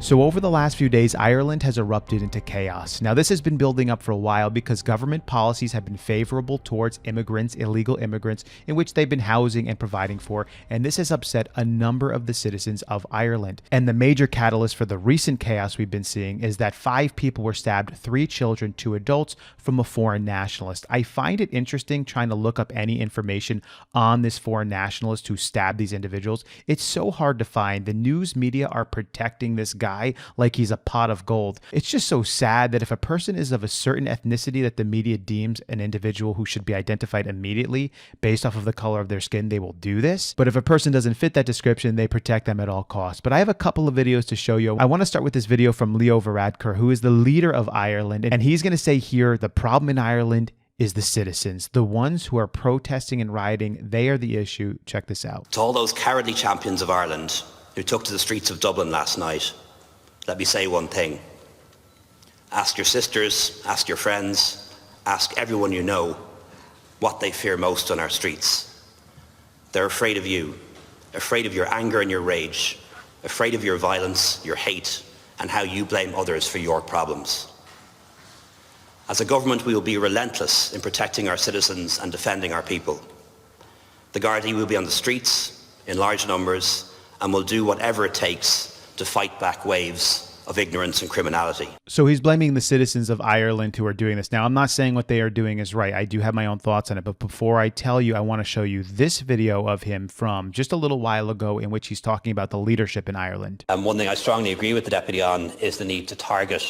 So over the last few days, Ireland has erupted into chaos. Now, this has been building up for a while because government policies have been favorable towards immigrants, illegal immigrants, in which they've been housing and providing for, and this has upset a number of the citizens of Ireland. And the major catalyst for the recent chaos we've been seeing is that 5 people were stabbed, 3 children, 2 adults, from a foreign nationalist. I find it interesting trying to look up any information on this foreign nationalist who stabbed these individuals. It's so hard to find. The news media are protecting this guy like he's a pot of gold. It's just so sad that if a person is of a certain ethnicity that the media deems an individual who should be identified immediately based off of the color of their skin, they will do this. But if a person doesn't fit that description, they protect them at all costs. But I have a couple of videos to show you. I want to start with this video from Leo Varadkar, who is the leader of Ireland. And he's going to say here, the problem in Ireland is the citizens, the ones who are protesting and rioting. They are the issue. Check this out. To all those cowardly champions of Ireland who took to the streets of Dublin last night, let me say one thing. Ask your sisters, ask your friends, ask everyone you know what they fear most on our streets. They're afraid of you, afraid of your anger and your rage, afraid of your violence, your hate, and how you blame others for your problems. As a government, we will be relentless in protecting our citizens and defending our people. The Gardaí will be on the streets in large numbers and will do whatever it takes to fight back waves of ignorance and criminality. So he's blaming the citizens of Ireland who are doing this. Now, I'm not saying what they are doing is right. I do have my own thoughts on it. But before I tell you, I want to show you this video of him from just a little while ago in which he's talking about the leadership in Ireland. One thing I strongly agree with the Deputy on is the need to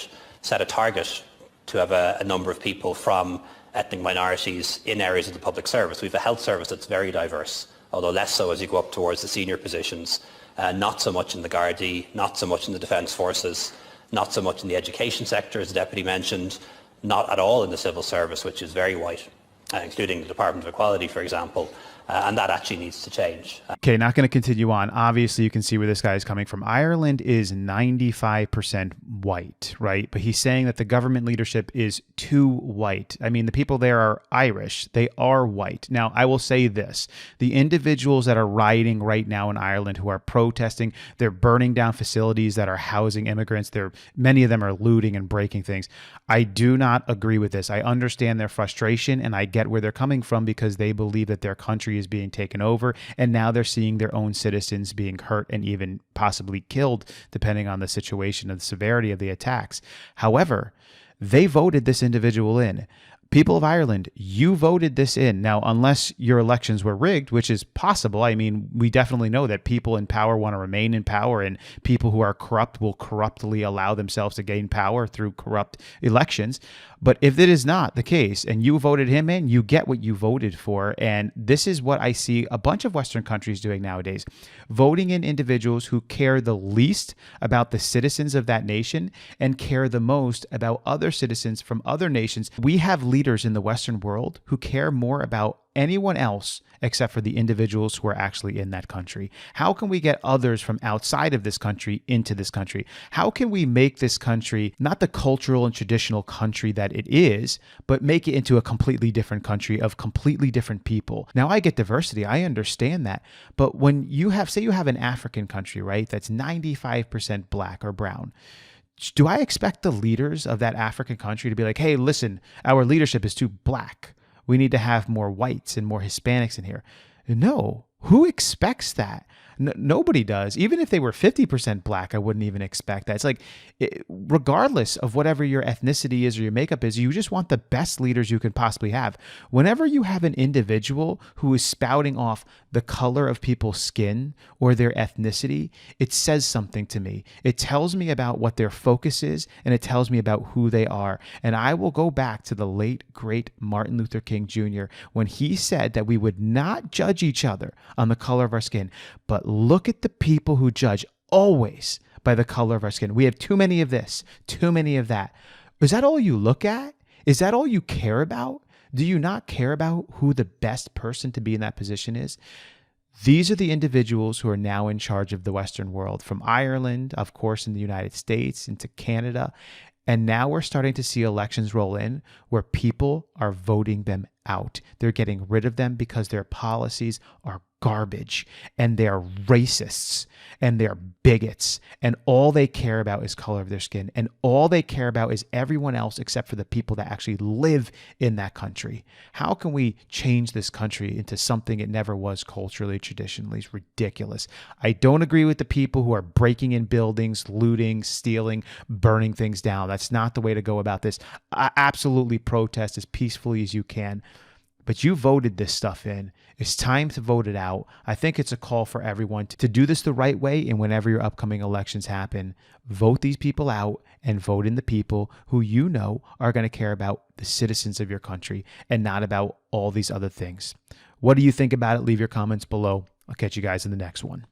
set a target to have a number of people from ethnic minorities in areas of the public service. We have a health service that's very diverse, although less so as you go up towards the senior positions. Not so much in the Gardaí, not so much in the Defence Forces, not so much in the education sector, as the Deputy mentioned, not at all in the civil service, which is very white, including the Department of Equality, for example. And that actually needs to change. Okay, not going to continue on. Obviously, you can see where this guy is coming from. Ireland is 95% white, right? But he's saying that the government leadership is too white. I mean, the people there are Irish. They are white. Now, I will say this. The individuals that are rioting right now in Ireland who are protesting, they're burning down facilities that are housing immigrants. Many of them are looting and breaking things. I do not agree with this. I understand their frustration and I get where they're coming from because they believe that their country is being taken over, and now they're seeing their own citizens being hurt and even possibly killed, depending on the situation and the severity of the attacks. However, they voted this individual in. People of Ireland, you voted this in. Now, unless your elections were rigged, which is possible, I mean, we definitely know that people in power want to remain in power, and people who are corrupt will corruptly allow themselves to gain power through corrupt elections. But if it is not the case and you voted him in, you get what you voted for. And this is what I see a bunch of Western countries doing nowadays, voting in individuals who care the least about the citizens of that nation and care the most about other citizens from other nations. We have leaders in the Western world who care more about anyone else except for the individuals who are actually in that country. How can we get others from outside of this country into this country? How can we make this country not the cultural and traditional country that it is, but make it into a completely different country of completely different people? Now, I get diversity. I understand that. But when you have, say you have an African country, right, that's 95% black or brown, do I expect the leaders of that African country to be like, hey, listen, our leadership is too black. We need to have more whites and more Hispanics in here? No. Who expects that? Nobody does. Even if they were 50% black, I wouldn't even expect that. It's like, regardless of whatever your ethnicity is or your makeup is, you just want the best leaders you can possibly have. Whenever you have an individual who is spouting off the color of people's skin or their ethnicity, it says something to me. It tells me about what their focus is, and it tells me about who they are. And I will go back to the late, great Martin Luther King Jr. when he said that we would not judge each other on the color of our skin, but look at the people who judge always by the color of our skin. We have too many of this, too many of that. Is that all you look at? Is that all you care about? Do you not care about who the best person to be in that position is? These are the individuals who are now in charge of the Western world, from Ireland, of course, in the United States, into Canada. And now we're starting to see elections roll in where people are voting them out. They're getting rid of them because their policies are garbage and they're racists and they're bigots and all they care about is color of their skin and all they care about is everyone else except for the people that actually live in that country. How can we change this country into something it never was culturally, traditionally? It's ridiculous. I don't agree with the people who are breaking in buildings, looting, stealing, burning things down. That's not the way to go about this. I absolutely protest as peacefully as you can. But you voted this stuff in. It's time to vote it out. I think it's a call for everyone to do this the right way. And whenever your upcoming elections happen, vote these people out and vote in the people who you know are going to care about the citizens of your country and not about all these other things. What do you think about it? Leave your comments below. I'll catch you guys in the next one.